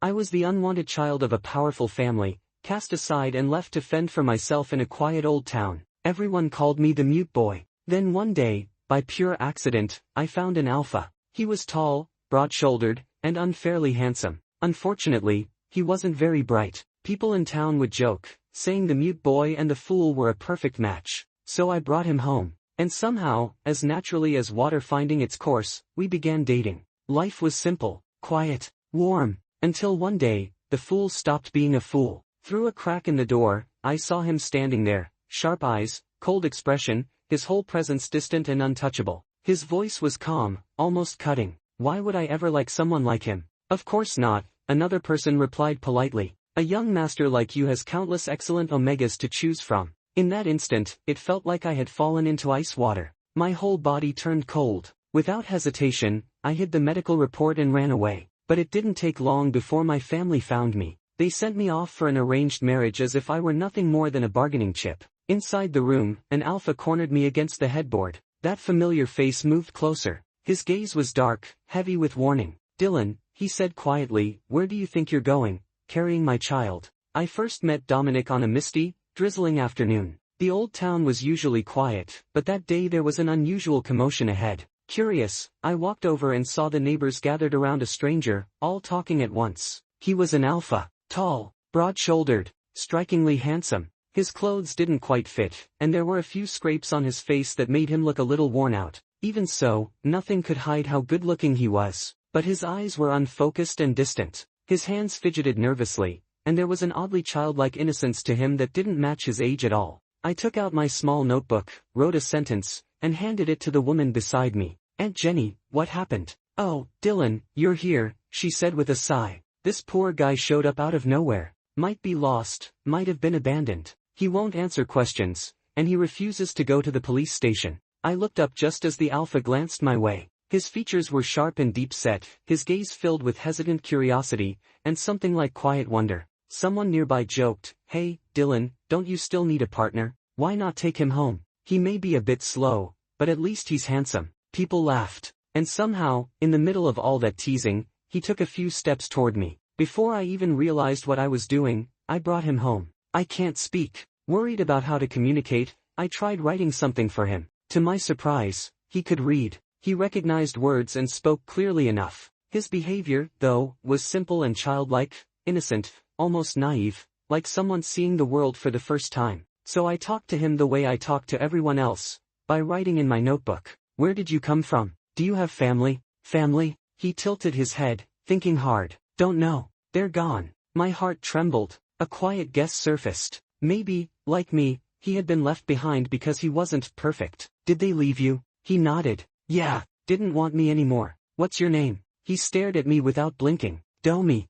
I was the unwanted child of a powerful family, cast aside and left to fend for myself in a quiet old town. Everyone called me the mute boy. Then one day, by pure accident, I found an alpha. He was tall, broad-shouldered, and unfairly handsome. Unfortunately, he wasn't very bright. People in town would joke, saying the mute boy and the fool were a perfect match. So I brought him home. And somehow, as naturally as water finding its course, we began dating. Life was simple, quiet, warm, until one day, the fool stopped being a fool. Through a crack in the door, I saw him standing there, sharp eyes, cold expression, his whole presence distant and untouchable. His voice was calm, almost cutting. Why would I ever like someone like him? Of course not, another person replied politely. A young master like you has countless excellent omegas to choose from. In that instant, it felt like I had fallen into ice water. My whole body turned cold. Without hesitation, I hid the medical report and ran away. But it didn't take long before my family found me. They sent me off for an arranged marriage as if I were nothing more than a bargaining chip. Inside the room, an alpha cornered me against the headboard. That familiar face moved closer. His gaze was dark, heavy with warning. Dylan, he said quietly, where do you think you're going, carrying my child? I first met Dominic on a misty, drizzling afternoon. The old town was usually quiet, but that day there was an unusual commotion ahead. Curious, I walked over and saw the neighbors gathered around a stranger, all talking at once. He was an alpha, tall, broad-shouldered, strikingly handsome. His clothes didn't quite fit, and there were a few scrapes on his face that made him look a little worn out. Even so, nothing could hide how good-looking he was. But his eyes were unfocused and distant. His hands fidgeted nervously, and there was an oddly childlike innocence to him that didn't match his age at all. I took out my small notebook, wrote a sentence, and handed it to the woman beside me. Aunt Jenny, what happened? Oh, Dylan, you're here, she said with a sigh. This poor guy showed up out of nowhere. Might be lost, might have been abandoned. He won't answer questions, and he refuses to go to the police station. I looked up just as the alpha glanced my way. His features were sharp and deep-set, his gaze filled with hesitant curiosity, and something like quiet wonder. Someone nearby joked, hey, Dylan, don't you still need a partner? Why not take him home? He may be a bit slow, but at least he's handsome. People laughed. And somehow, in the middle of all that teasing, he took a few steps toward me. Before I even realized what I was doing, I brought him home. I can't speak. Worried about how to communicate, I tried writing something for him. To my surprise, he could read. He recognized words and spoke clearly enough. His behavior, though, was simple and childlike, innocent, almost naive, like someone seeing the world for the first time. So I talked to him the way I talked to everyone else, by writing in my notebook. Where did you come from? Do you have family? Family? He tilted his head, thinking hard. Don't know. They're gone. My heart trembled. A quiet guess surfaced. Maybe, like me, he had been left behind because he wasn't perfect. Did they leave you? He nodded. Yeah, didn't want me anymore. What's your name? He stared at me without blinking. Domi.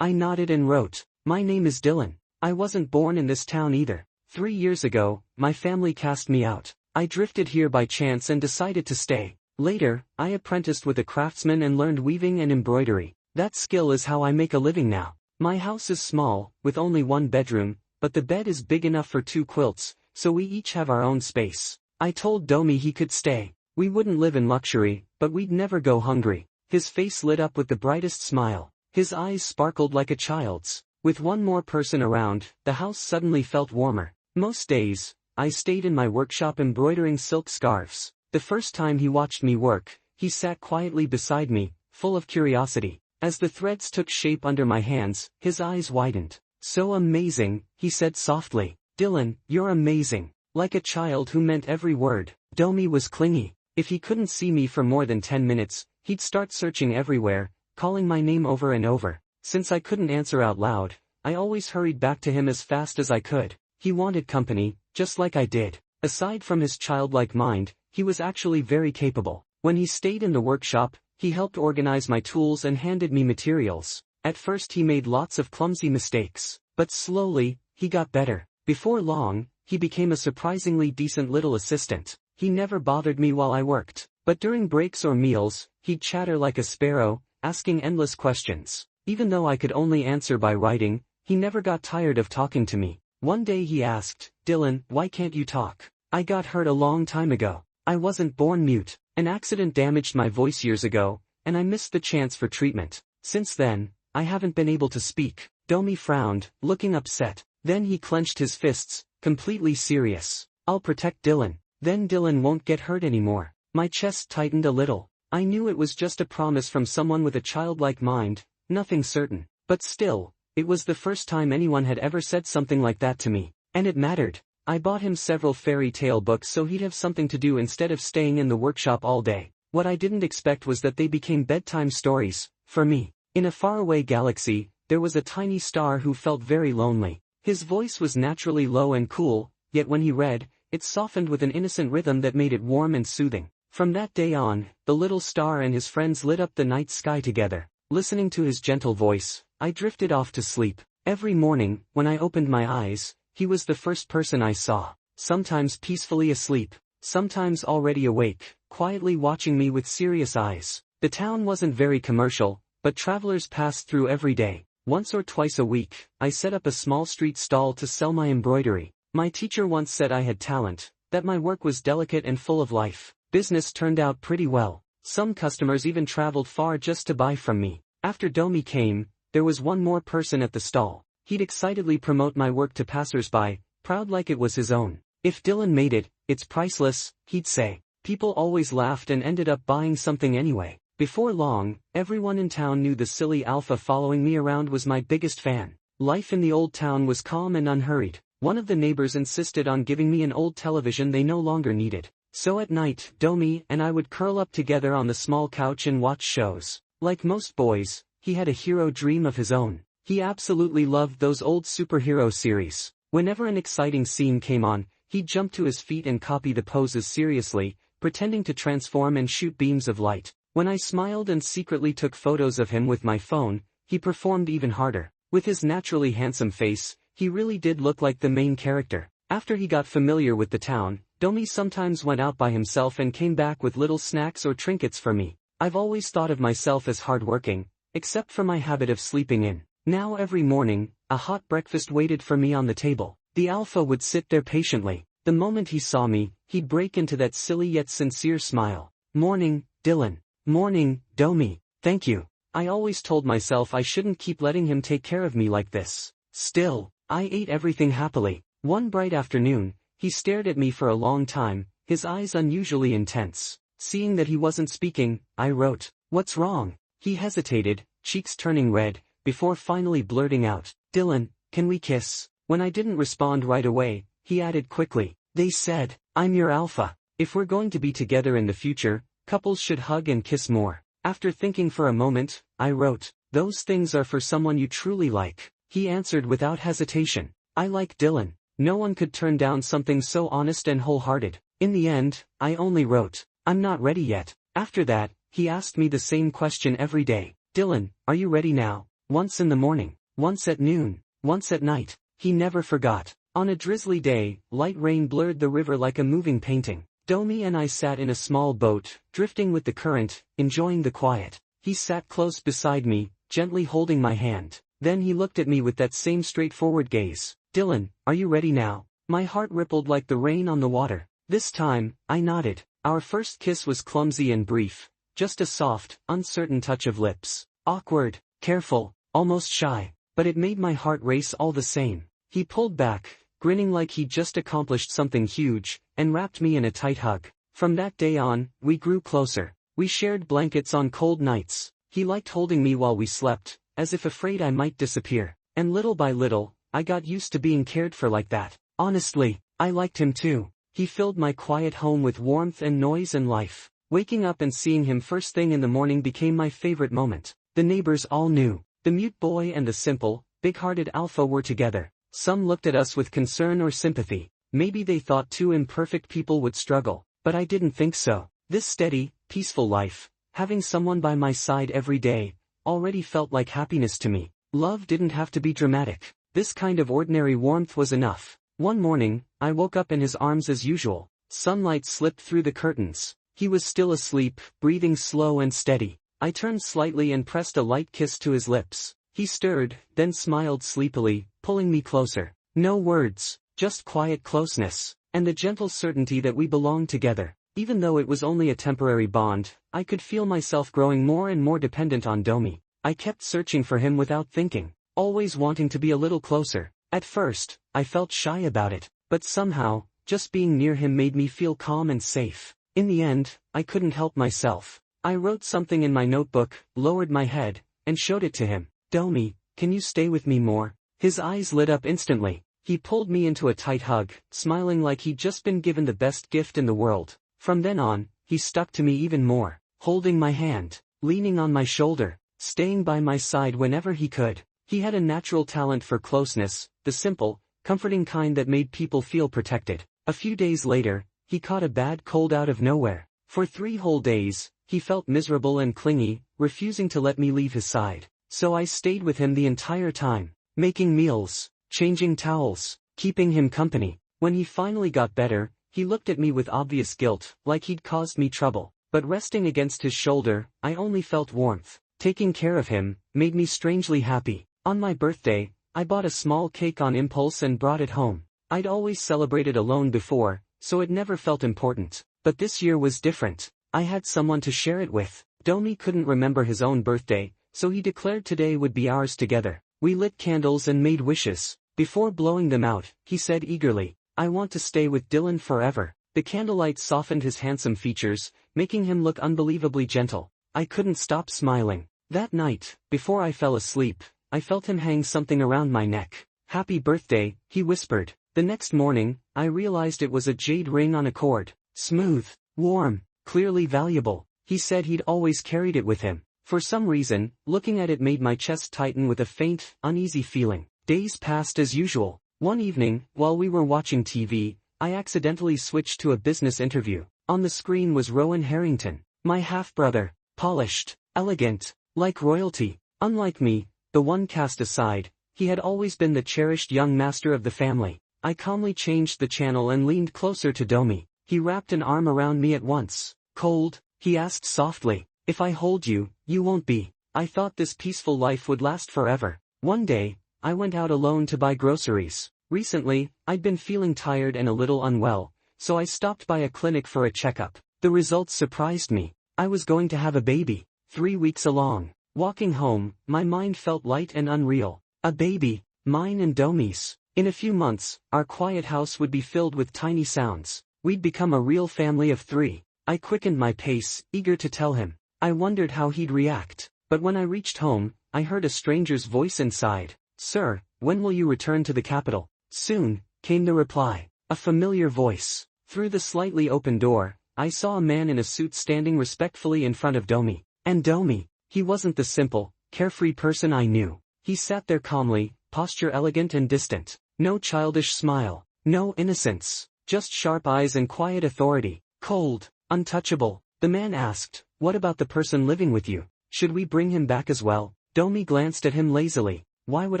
I nodded and wrote. My name is Dylan. I wasn't born in this town either. 3 years ago, my family cast me out. I drifted here by chance and decided to stay. Later, I apprenticed with a craftsman and learned weaving and embroidery. That skill is how I make a living now. My house is small, with only 1 bedroom, but the bed is big enough for 2 quilts, so we each have our own space. I told Domi he could stay. We wouldn't live in luxury, but we'd never go hungry. His face lit up with the brightest smile. His eyes sparkled like a child's. With one more person around, the house suddenly felt warmer. Most days, I stayed in my workshop embroidering silk scarves. The first time he watched me work, he sat quietly beside me, full of curiosity. As the threads took shape under my hands, his eyes widened. So amazing, he said softly. Dylan, you're amazing. Like a child who meant every word. Domi was clingy. If he couldn't see me for more than 10 minutes, he'd start searching everywhere, calling my name over and over. Since I couldn't answer out loud, I always hurried back to him as fast as I could. He wanted company, just like I did. Aside from his childlike mind, he was actually very capable. When he stayed in the workshop, he helped organize my tools and handed me materials. At first he made lots of clumsy mistakes, but slowly, he got better. Before long, he became a surprisingly decent little assistant. He never bothered me while I worked, but during breaks or meals, he'd chatter like a sparrow, asking endless questions. Even though I could only answer by writing, he never got tired of talking to me. One day he asked, Dylan, why can't you talk? I got hurt a long time ago. I wasn't born mute. An accident damaged my voice years ago, and I missed the chance for treatment. Since then, I haven't been able to speak. Domi frowned, looking upset. Then he clenched his fists, completely serious. I'll protect Dylan. Then Dylan won't get hurt anymore. My chest tightened a little. I knew it was just a promise from someone with a childlike mind, nothing certain. But still, it was the first time anyone had ever said something like that to me. And it mattered. I bought him several fairy tale books so he'd have something to do instead of staying in the workshop all day. What I didn't expect was that they became bedtime stories, for me. In a faraway galaxy, there was a tiny star who felt very lonely. His voice was naturally low and cool, yet when he read, it softened with an innocent rhythm that made it warm and soothing. From that day on, the little star and his friends lit up the night sky together. Listening to his gentle voice, I drifted off to sleep. Every morning, when I opened my eyes, he was the first person I saw, sometimes peacefully asleep, sometimes already awake, quietly watching me with serious eyes. The town wasn't very commercial, but travelers passed through every day. Once or twice a week, I set up a small street stall to sell my embroidery. My teacher once said I had talent, that my work was delicate and full of life. Business turned out pretty well. Some customers even traveled far just to buy from me. After Domi came, there was one more person at the stall. He'd excitedly promote my work to passers-by, proud like it was his own. If Dylan made it, it's priceless, he'd say. People always laughed and ended up buying something anyway. Before long, everyone in town knew the silly alpha following me around was my biggest fan. Life in the old town was calm and unhurried. One of the neighbors insisted on giving me an old television they no longer needed. So at night, Domi and I would curl up together on the small couch and watch shows. Like most boys, he had a hero dream of his own. He absolutely loved those old superhero series. Whenever an exciting scene came on, he'd jump to his feet and copy the poses seriously, pretending to transform and shoot beams of light. When I smiled and secretly took photos of him with my phone, he performed even harder. With his naturally handsome face, he really did look like the main character. After he got familiar with the town, Domi sometimes went out by himself and came back with little snacks or trinkets for me. I've always thought of myself as hardworking, except for my habit of sleeping in. Now every morning, a hot breakfast waited for me on the table. The alpha would sit there patiently. The moment he saw me, he'd break into that silly yet sincere smile. "Morning, Dylan." "Morning, Domi." "Thank you." I always told myself I shouldn't keep letting him take care of me like this. Still, I ate everything happily. One bright afternoon, he stared at me for a long time, his eyes unusually intense. Seeing that he wasn't speaking, I wrote, "What's wrong?" He hesitated, cheeks turning red, before finally blurting out, "Dylan, can we kiss?" When I didn't respond right away, he added quickly, "They said, I'm your alpha. If we're going to be together in the future, couples should hug and kiss more." After thinking for a moment, I wrote, "Those things are for someone you truly like." He answered without hesitation, "I like Dylan." No one could turn down something so honest and wholehearted. In the end, I only wrote, "I'm not ready yet." After that, he asked me the same question every day. "Dylan, are you ready now?" Once in the morning, once at noon, once at night. He never forgot. On a drizzly day, light rain blurred the river like a moving painting. Domi and I sat in a small boat, drifting with the current, enjoying the quiet. He sat close beside me, gently holding my hand. Then he looked at me with that same straightforward gaze. "Dylan, are you ready now?" My heart rippled like the rain on the water. This time, I nodded. Our first kiss was clumsy and brief, just a soft, uncertain touch of lips. Awkward, careful, almost shy, but it made my heart race all the same. He pulled back, grinning like he'd just accomplished something huge, and wrapped me in a tight hug. From that day on, we grew closer. We shared blankets on cold nights. He liked holding me while we slept, as if afraid I might disappear. And little by little, I got used to being cared for like that. Honestly, I liked him too. He filled my quiet home with warmth and noise and life. Waking up and seeing him first thing in the morning became my favorite moment. The neighbors all knew. The mute boy and the simple, big-hearted alpha were together. Some looked at us with concern or sympathy. Maybe they thought two imperfect people would struggle, but I didn't think so. This steady, peaceful life, having someone by my side every day, already felt like happiness to me. Love didn't have to be dramatic. This kind of ordinary warmth was enough. One morning, I woke up in his arms as usual. Sunlight slipped through the curtains. He was still asleep, breathing slow and steady. I turned slightly and pressed a light kiss to his lips. He stirred, then smiled sleepily, pulling me closer. No words, just quiet closeness, and the gentle certainty that we belonged together. Even though it was only a temporary bond, I could feel myself growing more and more dependent on Domi. I kept searching for him without thinking, always wanting to be a little closer. At first, I felt shy about it, but somehow, just being near him made me feel calm and safe. In the end, I couldn't help myself. I wrote something in my notebook, lowered my head, and showed it to him. Domi, can you stay with me more? His eyes lit up instantly. He pulled me into a tight hug, smiling like he'd just been given the best gift in the world. From then on, he stuck to me even more, holding my hand, leaning on my shoulder, staying by my side whenever he could. He had a natural talent for closeness, the simple, comforting kind that made people feel protected. A few days later, he caught a bad cold out of nowhere. For 3 whole days, he felt miserable and clingy, refusing to let me leave his side. So I stayed with him the entire time, making meals, changing towels, keeping him company. When he finally got better, he looked at me with obvious guilt, like he'd caused me trouble. But resting against his shoulder, I only felt warmth. Taking care of him made me strangely happy. On my birthday, I bought a small cake on impulse and brought it home. I'd always celebrated alone before, so it never felt important. But this year was different. I had someone to share it with. Domi couldn't remember his own birthday, so he declared today would be ours together. We lit candles and made wishes. Before blowing them out, he said eagerly, "I want to stay with Dylan forever." The candlelight softened his handsome features, making him look unbelievably gentle. I couldn't stop smiling. That night, before I fell asleep, I felt him hang something around my neck. "Happy birthday," he whispered. The next morning, I realized it was a jade ring on a cord. Smooth, warm, clearly valuable. He said he'd always carried it with him. For some reason, looking at it made my chest tighten with a faint, uneasy feeling. Days passed as usual. One evening, while we were watching TV, I accidentally switched to a business interview. On the screen was Rowan Harrington, my half-brother, polished, elegant, like royalty. Unlike me, the one cast aside, he had always been the cherished young master of the family. I calmly changed the channel and leaned closer to Domi. He wrapped an arm around me at once. "Cold?" he asked softly. "If I hold you, you won't be." I thought this peaceful life would last forever. One day, I went out alone to buy groceries. Recently, I'd been feeling tired and a little unwell, so I stopped by a clinic for a checkup. The results surprised me. I was going to have a baby. 3 weeks along. Walking home, my mind felt light and unreal. A baby, mine and Domi's. In a few months, our quiet house would be filled with tiny sounds. We'd become a real family of 3. I quickened my pace, eager to tell him. I wondered how he'd react. But when I reached home, I heard a stranger's voice inside. "Sir, when will you return to the capital?" "Soon," came the reply. A familiar voice. Through the slightly open door, I saw a man in a suit standing respectfully in front of Domi. And Domi, he wasn't the simple, carefree person I knew. He sat there calmly, posture elegant and distant. No childish smile, no innocence, just sharp eyes and quiet authority. Cold, untouchable. The man asked, "What about the person living with you? Should we bring him back as well?" Domi glanced at him lazily. "Why would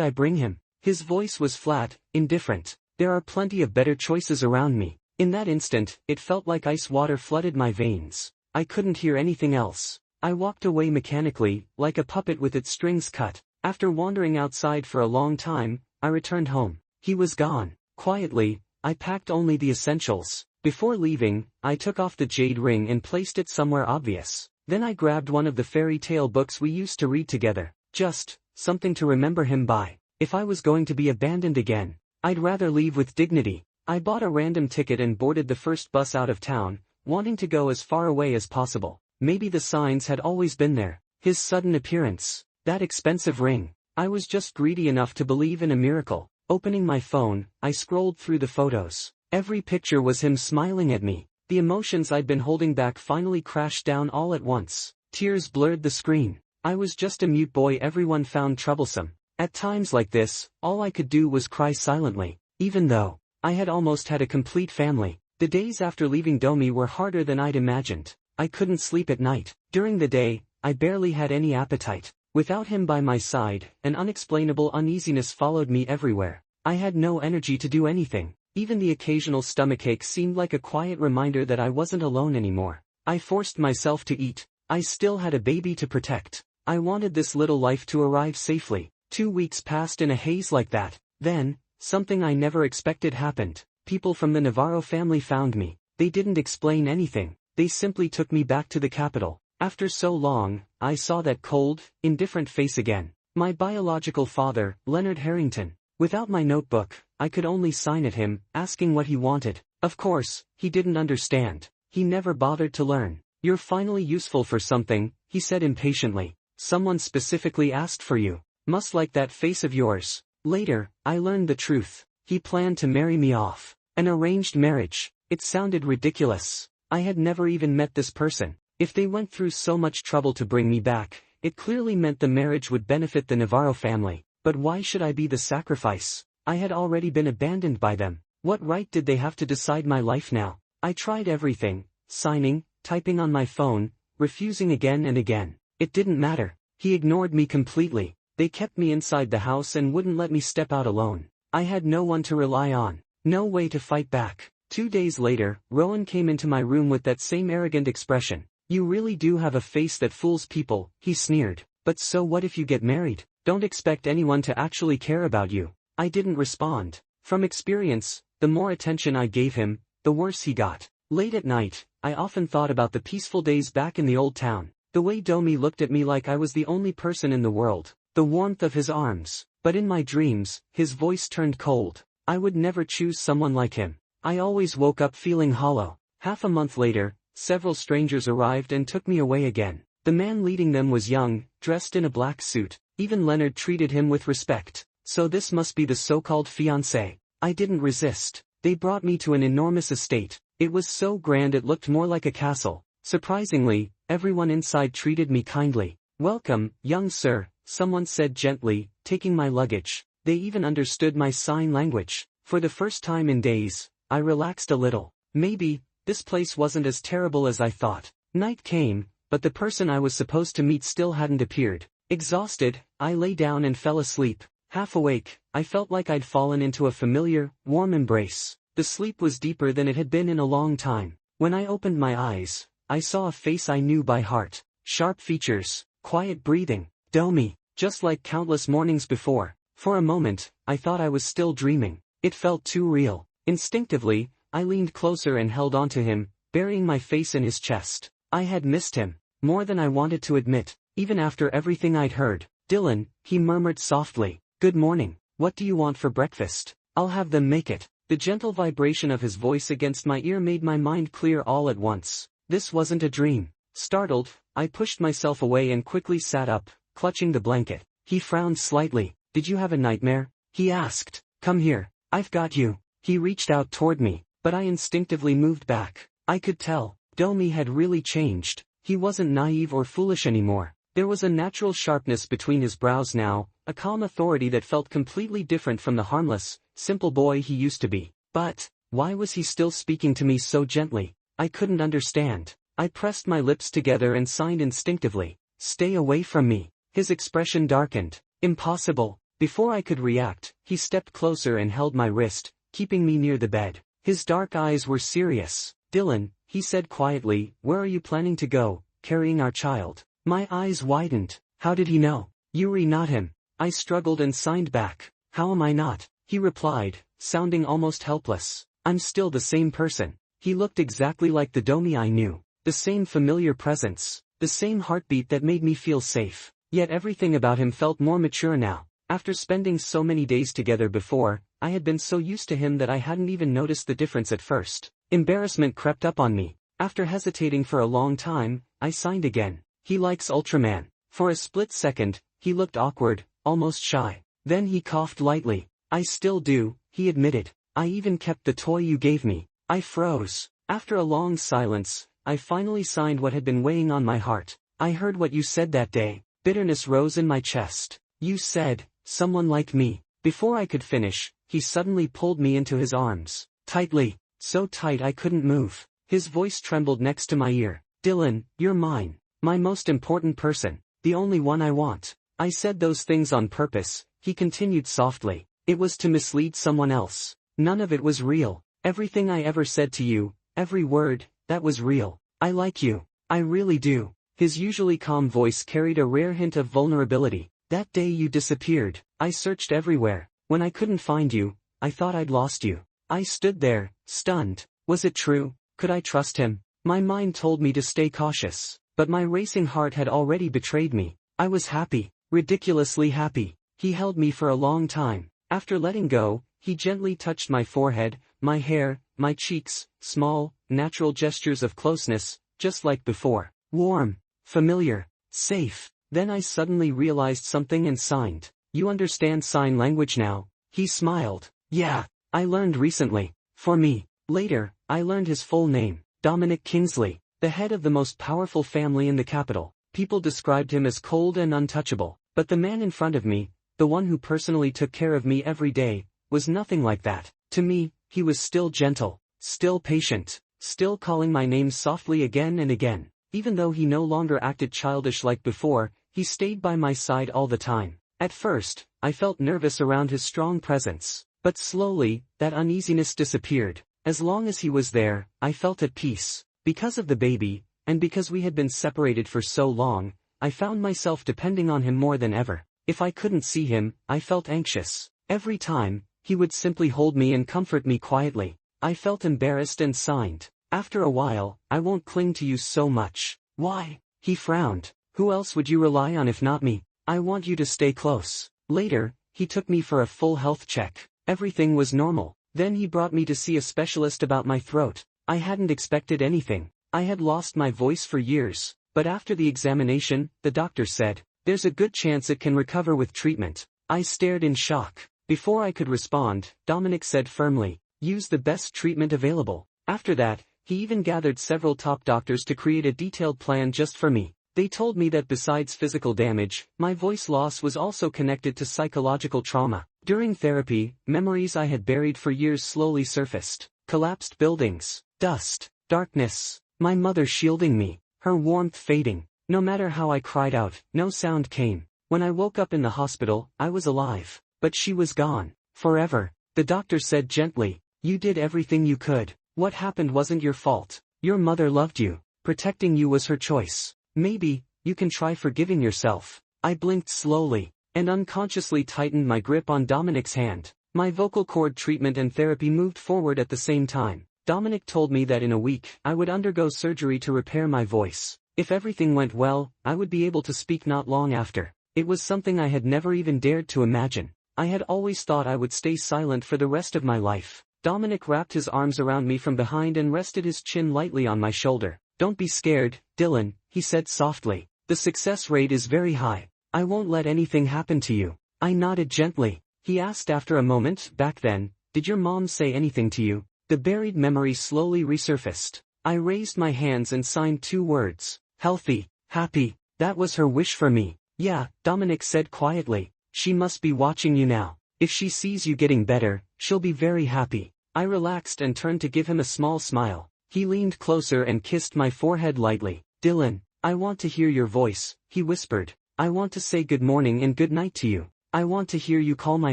I bring him?" His voice was flat, indifferent. "There are plenty of better choices around me." In that instant, it felt like ice water flooded my veins. I couldn't hear anything else. I walked away mechanically, like a puppet with its strings cut. After wandering outside for a long time, I returned home. He was gone. Quietly, I packed only the essentials. Before leaving, I took off the jade ring and placed it somewhere obvious. Then I grabbed one of the fairy tale books we used to read together. Just something to remember him by. If I was going to be abandoned again, I'd rather leave with dignity. I bought a random ticket and boarded the first bus out of town, wanting to go as far away as possible. Maybe the signs had always been there. His sudden appearance, that expensive ring. I was just greedy enough to believe in a miracle. Opening my phone, I scrolled through the photos. Every picture was him smiling at me. The emotions I'd been holding back finally crashed down all at once. Tears blurred the screen. I was just a mute boy everyone found troublesome. At times like this, all I could do was cry silently. Even though I had almost had a complete family, the days after leaving Domi were harder than I'd imagined. I couldn't sleep at night. During the day, I barely had any appetite. Without him by my side, an unexplainable uneasiness followed me everywhere. I had no energy to do anything. Even the occasional stomachache seemed like a quiet reminder that I wasn't alone anymore. I forced myself to eat. I still had a baby to protect. I wanted this little life to arrive safely. 2 weeks passed in a haze like that. Then, something I never expected happened. People from the Navarro family found me. They didn't explain anything. They simply took me back to the capital. After so long, I saw that cold, indifferent face again. My biological father, Leonard Harrington. Without my notebook, I could only sign at him, asking what he wanted. Of course, he didn't understand. He never bothered to learn. "You're finally useful for something," he said impatiently. "Someone specifically asked for you. Must like that face of yours." Later, I learned the truth. He planned to marry me off. An arranged marriage. It sounded ridiculous. I had never even met this person. If they went through so much trouble to bring me back, it clearly meant the marriage would benefit the Navarro family. But why should I be the sacrifice? I had already been abandoned by them. What right did they have to decide my life now? I tried everything, signing, typing on my phone, refusing again and again. It didn't matter. He ignored me completely. They kept me inside the house and wouldn't let me step out alone. I had no one to rely on. No way to fight back. 2 days later, Rowan came into my room with that same arrogant expression. "You really do have a face that fools people," he sneered. "But so what if you get married? Don't expect anyone to actually care about you." I didn't respond. From experience, the more attention I gave him, the worse he got. Late at night, I often thought about the peaceful days back in the old town. The way Domi looked at me like I was the only person in the world. The warmth of his arms. But in my dreams, his voice turned cold. I would never choose someone like him. I always woke up feeling hollow. Half a month later, several strangers arrived and took me away again. The man leading them was young, dressed in a black suit. Even Leonard treated him with respect. So this must be the so-called fiancé. I didn't resist. They brought me to an enormous estate. It was so grand it looked more like a castle. Surprisingly, everyone inside treated me kindly. "Welcome, young sir," someone said gently, taking my luggage. They even understood my sign language. For the first time in days, I relaxed a little. Maybe, this place wasn't as terrible as I thought. Night came, but the person I was supposed to meet still hadn't appeared. Exhausted, I lay down and fell asleep. Half awake, I felt like I'd fallen into a familiar, warm embrace. The sleep was deeper than it had been in a long time. When I opened my eyes, I saw a face I knew by heart. Sharp features, quiet breathing. Domi, just like countless mornings before. For a moment, I thought I was still dreaming. It felt too real. Instinctively, I leaned closer and held onto him, burying my face in his chest. I had missed him, more than I wanted to admit, even after everything I'd heard. "Dylan," he murmured softly. "Good morning. What do you want for breakfast? I'll have them make it." The gentle vibration of his voice against my ear made my mind clear all at once. This wasn't a dream. Startled, I pushed myself away and quickly sat up, clutching the blanket. He frowned slightly. "Did you have a nightmare?" he asked. "Come here. I've got you." He reached out toward me, but I instinctively moved back. I could tell, Domi had really changed. He wasn't naive or foolish anymore. There was a natural sharpness between his brows now, a calm authority that felt completely different from the harmless, simple boy he used to be. But, why was he still speaking to me so gently? I couldn't understand. I pressed my lips together and signed instinctively. "Stay away from me." His expression darkened. "Impossible." Before I could react, he stepped closer and held my wrist, keeping me near the bed. His dark eyes were serious. "Dylan," he said quietly, "where are you planning to go, carrying our child?" My eyes widened. How did he know? Yuri, not him. I struggled and signed back. "How am I not?" he replied, sounding almost helpless. "I'm still the same person." He looked exactly like the Domi I knew. The same familiar presence. The same heartbeat that made me feel safe. Yet everything about him felt more mature now. After spending so many days together before, I had been so used to him that I hadn't even noticed the difference at first. Embarrassment crept up on me. After hesitating for a long time, I signed again. "He likes Ultraman." For a split second, he looked awkward, almost shy. Then he coughed lightly. "I still do," he admitted. "I even kept the toy you gave me." I froze. After a long silence, I finally signed what had been weighing on my heart. "I heard what you said that day." Bitterness rose in my chest. "You said, someone like me." Before I could finish, he suddenly pulled me into his arms. Tightly. So tight I couldn't move. His voice trembled next to my ear. "Dylan, you're mine. My most important person. The only one I want." I said those things on purpose, he continued softly. "It was to mislead someone else. None of it was real. Everything I ever said to you, every word, that was real. I like you. I really do." His usually calm voice carried a rare hint of vulnerability. "That day you disappeared, I searched everywhere. When I couldn't find you, I thought I'd lost you." I stood there, stunned. Was it true? Could I trust him? My mind told me to stay cautious. But my racing heart had already betrayed me. I was happy, ridiculously happy. He held me for a long time. After letting go, he gently touched my forehead, my hair, my cheeks, small, natural gestures of closeness, just like before. Warm, familiar, safe. Then I suddenly realized something and signed. You understand sign language now? He smiled. Yeah, I learned recently. For me. Later, I learned his full name, Dominic Kingsley, the head of the most powerful family in the capital. People described him as cold and untouchable, but the man in front of me, the one who personally took care of me every day, was nothing like that. To me, he was still gentle, still patient, still calling my name softly again and again. Even though he no longer acted childish like before, he stayed by my side all the time. At first, I felt nervous around his strong presence, but slowly, that uneasiness disappeared. As long as he was there, I felt at peace. Because of the baby, and because we had been separated for so long, I found myself depending on him more than ever. If I couldn't see him, I felt anxious. Every time, he would simply hold me and comfort me quietly. I felt embarrassed and signed. After a while, I won't cling to you so much. Why? He frowned. Who else would you rely on if not me? I want you to stay close. Later, he took me for a full health check. Everything was normal. Then he brought me to see a specialist about my throat. I hadn't expected anything. I had lost my voice for years, but after the examination, the doctor said, "There's a good chance it can recover with treatment." I stared in shock. Before I could respond, Dominic said firmly, "Use the best treatment available." After that, he even gathered several top doctors to create a detailed plan just for me. They told me that besides physical damage, my voice loss was also connected to psychological trauma. During therapy, memories I had buried for years slowly surfaced. Collapsed buildings, dust, darkness, my mother shielding me, her warmth fading. No matter how I cried out, no sound came. When I woke up in the hospital, I was alive, but she was gone. Forever. The doctor said gently, "You did everything you could. What happened wasn't your fault. Your mother loved you. Protecting you was her choice. Maybe, you can try forgiving yourself." I blinked slowly, and unconsciously tightened my grip on Dominic's hand. My vocal cord treatment and therapy moved forward at the same time. Dominic told me that in a week, I would undergo surgery to repair my voice. If everything went well, I would be able to speak not long after. It was something I had never even dared to imagine. I had always thought I would stay silent for the rest of my life. Dominic wrapped his arms around me from behind and rested his chin lightly on my shoulder. "Don't be scared, Dylan," he said softly. "The success rate is very high. I won't let anything happen to you." I nodded gently. He asked after a moment, "Back then, did your mom say anything to you?" The buried memory slowly resurfaced. I raised my hands and signed 2 words. Healthy, happy. That was her wish for me. "Yeah," Dominic said quietly. "She must be watching you now. If she sees you getting better, she'll be very happy." I relaxed and turned to give him a small smile. He leaned closer and kissed my forehead lightly. "Dylan, I want to hear your voice," he whispered. "I want to say good morning and good night to you. I want to hear you call my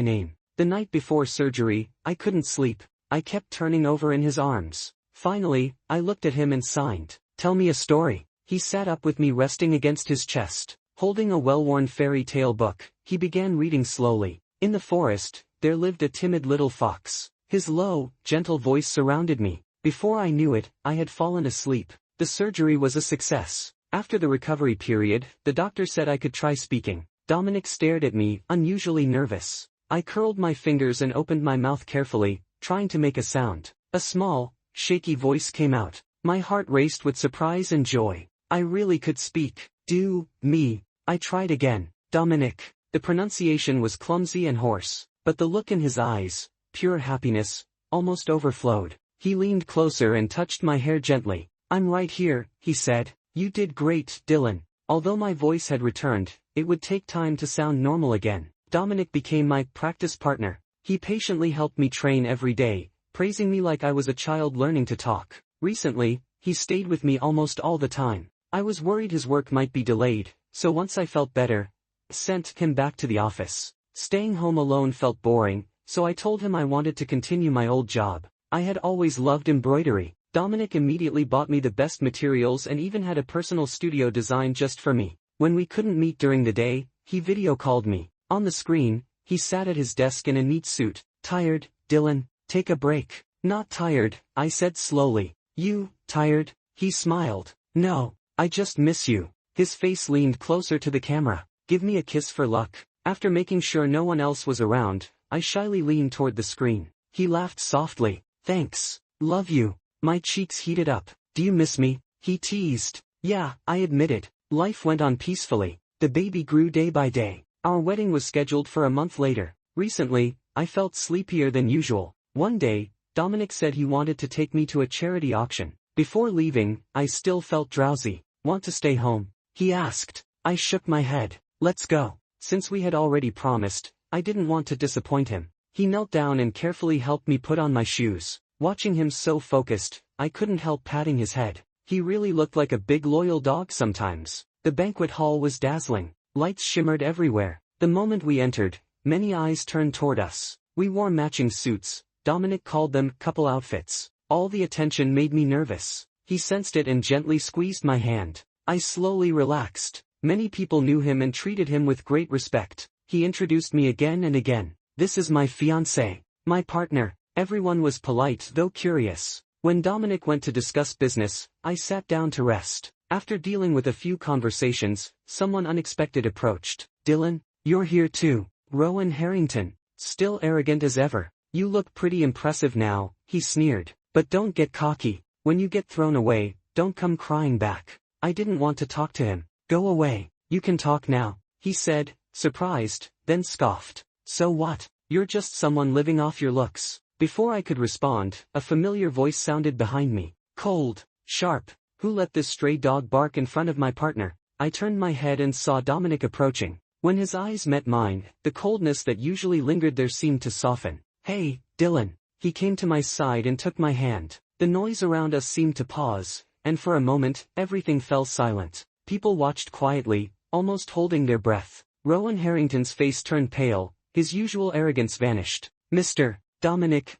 name." The night before surgery, I couldn't sleep. I kept turning over in his arms. Finally, I looked at him and signed. "Tell me a story." He sat up with me resting against his chest. Holding a well-worn fairy tale book, he began reading slowly. In the forest, there lived a timid little fox. His low, gentle voice surrounded me. Before I knew it, I had fallen asleep. The surgery was a success. After the recovery period, the doctor said I could try speaking. Dominic stared at me, unusually nervous. I curled my fingers and opened my mouth carefully, trying to make a sound. A small, shaky voice came out. My heart raced with surprise and joy. I really could speak. "Do, me." I tried again. "Dominic." The pronunciation was clumsy and hoarse, but the look in his eyes, pure happiness, almost overflowed. He leaned closer and touched my hair gently. "I'm right here," he said. "You did great, Dylan." Although my voice had returned, it would take time to sound normal again. Dominic became my practice partner. He patiently helped me train every day, praising me like I was a child learning to talk. Recently, he stayed with me almost all the time. I was worried his work might be delayed, so once I felt better, I sent him back to the office. Staying home alone felt boring, so I told him I wanted to continue my old job. I had always loved embroidery. Dominic immediately bought me the best materials and even had a personal studio designed just for me. When we couldn't meet during the day, he video called me. On the screen, he sat at his desk in a neat suit. "Tired, Dylan? Take a break." "Not tired," I said slowly. "You, tired?" He smiled. "No, I just miss you. His face leaned closer to the camera. Give me a kiss for luck. After making sure no one else was around, I shyly leaned toward the screen. He laughed softly. Thanks. Love you. My cheeks heated up. Do you miss me? He teased. Yeah, I admitted. Life went on peacefully. The baby grew day by day. Our wedding was scheduled for a month later. Recently, I felt sleepier than usual. One day, Dominic said he wanted to take me to a charity auction. Before leaving, I still felt drowsy. Want to stay home? He asked. I shook my head. Let's go. Since we had already promised, I didn't want to disappoint him. He knelt down and carefully helped me put on my shoes. Watching him so focused, I couldn't help patting his head. He really looked like a big loyal dog sometimes. The banquet hall was dazzling. Lights shimmered everywhere. The moment we entered, many eyes turned toward us. We wore matching suits. Dominic called them couple outfits. All the attention made me nervous. He sensed it and gently squeezed my hand. I slowly relaxed. Many people knew him and treated him with great respect. He introduced me again and again. This is my fiancé. My partner. Everyone was polite though curious. When Dominic went to discuss business, I sat down to rest. After dealing with a few conversations, someone unexpected approached. Dylan, you're here too. Rowan Harrington. Still arrogant as ever. You look pretty impressive now, he sneered. But don't get cocky. When you get thrown away, don't come crying back. I didn't want to talk to him. Go away. You can talk now, he said, surprised, then scoffed. So what? You're just someone living off your looks. Before I could respond, a familiar voice sounded behind me. Cold, sharp. Who let this stray dog bark in front of my partner? I turned my head and saw Dominic approaching. When his eyes met mine, the coldness that usually lingered there seemed to soften. Hey, Dylan. He came to my side and took my hand. The noise around us seemed to pause, and for a moment, everything fell silent. People watched quietly, almost holding their breath. Rowan Harrington's face turned pale, his usual arrogance vanished. Mr. Dominic,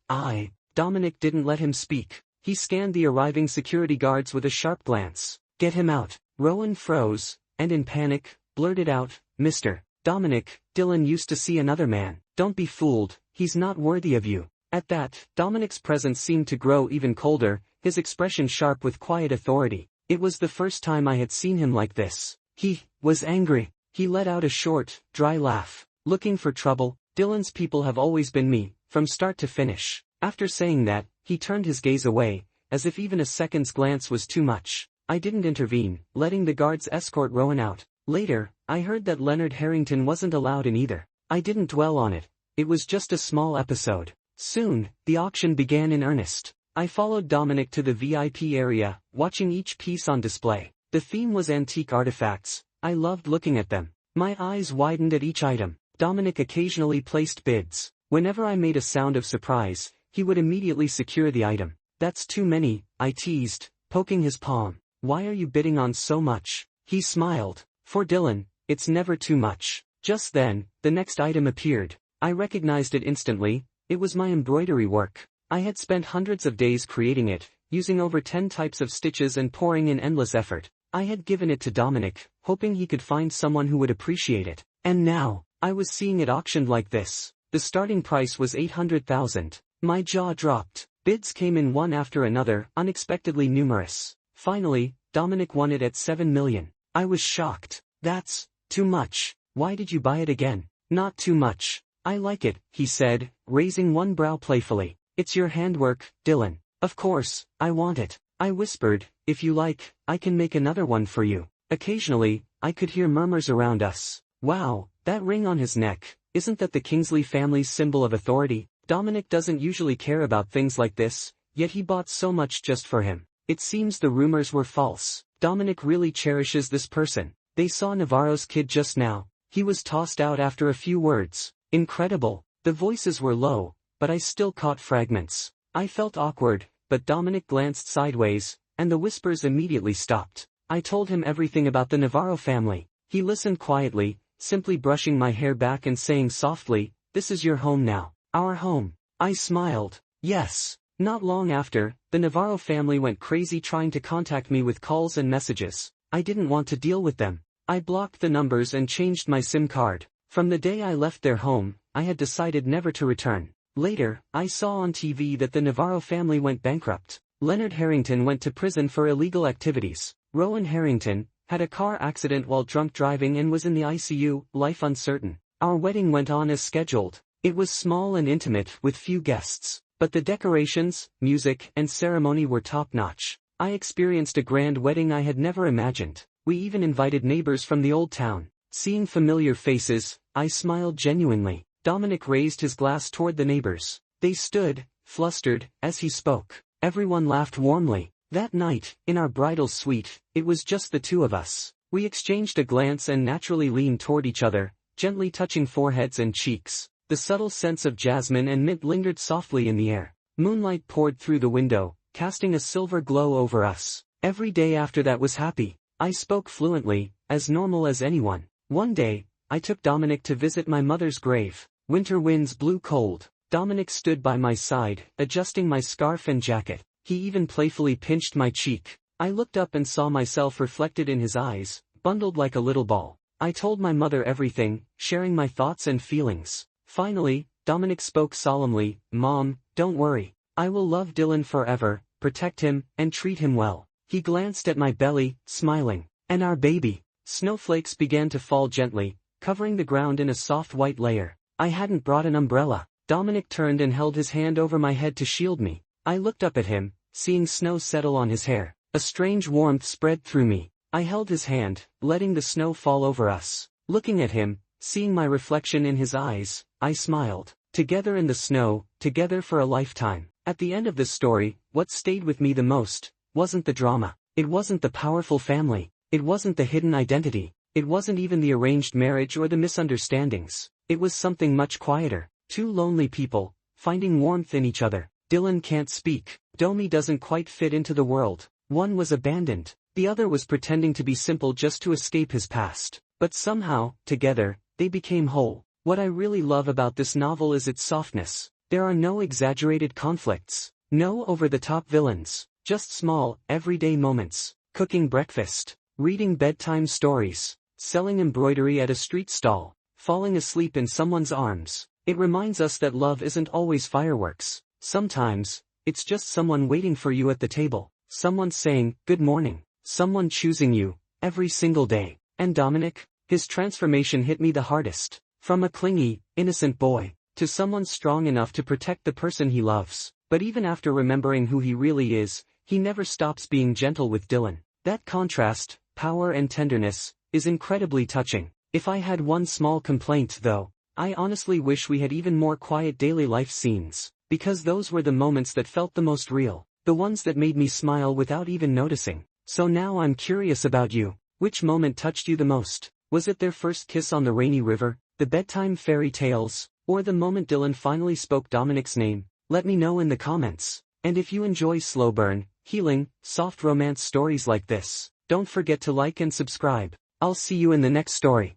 Dominic didn't let him speak. He scanned the arriving security guards with a sharp glance. Get him out. Rowan froze, and in panic, blurted out, Mr. Dominic, Dylan used to see another man. Don't be fooled, he's not worthy of you. At that, Dominic's presence seemed to grow even colder, his expression sharp with quiet authority. It was the first time I had seen him like this. He was angry. He let out a short, dry laugh. Looking for trouble? Dylan's people have always been me, from start to finish. After saying that, he turned his gaze away, as if even a second's glance was too much. I didn't intervene, letting the guards escort Rowan out. Later, I heard that Leonard Harrington wasn't allowed in either. I didn't dwell on it. It was just a small episode. Soon, the auction began in earnest. I followed Dominic to the VIP area, watching each piece on display. The theme was antique artifacts. I loved looking at them. My eyes widened at each item. Dominic occasionally placed bids. Whenever I made a sound of surprise, he would immediately secure the item. That's too many, I teased, poking his palm. Why are you bidding on so much? He smiled. For Dylan, it's never too much. Just then, the next item appeared. I recognized it instantly. It was my embroidery work. I had spent hundreds of days creating it, using over 10 types of stitches and pouring in endless effort. I had given it to Dominic, hoping he could find someone who would appreciate it. And now, I was seeing it auctioned like this. The starting price was $800,000. My jaw dropped. Bids came in one after another, unexpectedly numerous. Finally, Dominic won it at $7 million. I was shocked. That's too much. Why did you buy it again? Not too much. I like it, he said, raising one brow playfully. It's your handwork, Dylan. Of course, I want it. I whispered, if you like, I can make another one for you. Occasionally, I could hear murmurs around us. Wow, that ring on his neck, isn't that the Kingsley family's symbol of authority? Dominic doesn't usually care about things like this, yet he bought so much just for him. It seems the rumors were false. Dominic really cherishes this person. They saw Navarro's kid just now. He was tossed out after a few words. Incredible. The voices were low, but I still caught fragments. I felt awkward, but Dominic glanced sideways, and the whispers immediately stopped. I told him everything about the Navarro family. He listened quietly, simply brushing my hair back and saying softly, "This is your home now." Our home. I smiled. Yes. Not long after, the Navarro family went crazy trying to contact me with calls and messages. I didn't want to deal with them. I blocked the numbers and changed my SIM card. From the day I left their home, I had decided never to return. Later, I saw on TV that the Navarro family went bankrupt. Leonard Harrington went to prison for illegal activities. Rowan Harrington, had a car accident while drunk driving and was in the ICU, life uncertain. Our wedding went on as scheduled. It was small and intimate with few guests, but the decorations, music, and ceremony were top-notch. I experienced a grand wedding I had never imagined. We even invited neighbors from the old town. Seeing familiar faces, I smiled genuinely. Dominic raised his glass toward the neighbors. They stood, flustered, as he spoke. Everyone laughed warmly. That night, in our bridal suite, it was just the two of us. We exchanged a glance and naturally leaned toward each other, gently touching foreheads and cheeks. The subtle scents of jasmine and mint lingered softly in the air. Moonlight poured through the window, casting a silver glow over us. Every day after that was happy. I spoke fluently, as normal as anyone. One day, I took Dominic to visit my mother's grave. Winter winds blew cold. Dominic stood by my side, adjusting my scarf and jacket. He even playfully pinched my cheek. I looked up and saw myself reflected in his eyes, bundled like a little ball. I told my mother everything, sharing my thoughts and feelings. Finally, Dominic spoke solemnly, "Mom, don't worry. I will love Dylan forever, protect him, and treat him well." He glanced at my belly, smiling. And our baby. Snowflakes began to fall gently, covering the ground in a soft white layer. I hadn't brought an umbrella. Dominic turned and held his hand over my head to shield me. I looked up at him, seeing snow settle on his hair. A strange warmth spread through me. I held his hand, letting the snow fall over us. Looking at him, seeing my reflection in his eyes, I smiled. Together in the snow, together for a lifetime. At the end of this story, what stayed with me the most wasn't the drama. It wasn't the powerful family. It wasn't the hidden identity. It wasn't even the arranged marriage or the misunderstandings. It was something much quieter. Two lonely people, finding warmth in each other. Dylan can't speak. Domi doesn't quite fit into the world. One was abandoned. The other was pretending to be simple just to escape his past. But somehow, together, they became whole. What I really love about this novel is its softness. There are no exaggerated conflicts. No over-the-top villains. Just small, everyday moments. Cooking breakfast. Reading bedtime stories. Selling embroidery at a street stall. Falling asleep in someone's arms. It reminds us that love isn't always fireworks. Sometimes, it's just someone waiting for you at the table. Someone saying, "Good morning." Someone choosing you, every single day. And Dominic? His transformation hit me the hardest. From a clingy, innocent boy, to someone strong enough to protect the person he loves. But even after remembering who he really is, he never stops being gentle with Dylan. That contrast, power and tenderness, is incredibly touching. If I had one small complaint though, I honestly wish we had even more quiet daily life scenes. Because those were the moments that felt the most real. The ones that made me smile without even noticing. So now I'm curious about you. Which moment touched you the most? Was it their first kiss on the rainy river, the bedtime fairy tales, or the moment Dylan finally spoke Dominic's name? Let me know in the comments. And if you enjoy slow burn, healing, soft romance stories like this, don't forget to like and subscribe. I'll see you in the next story.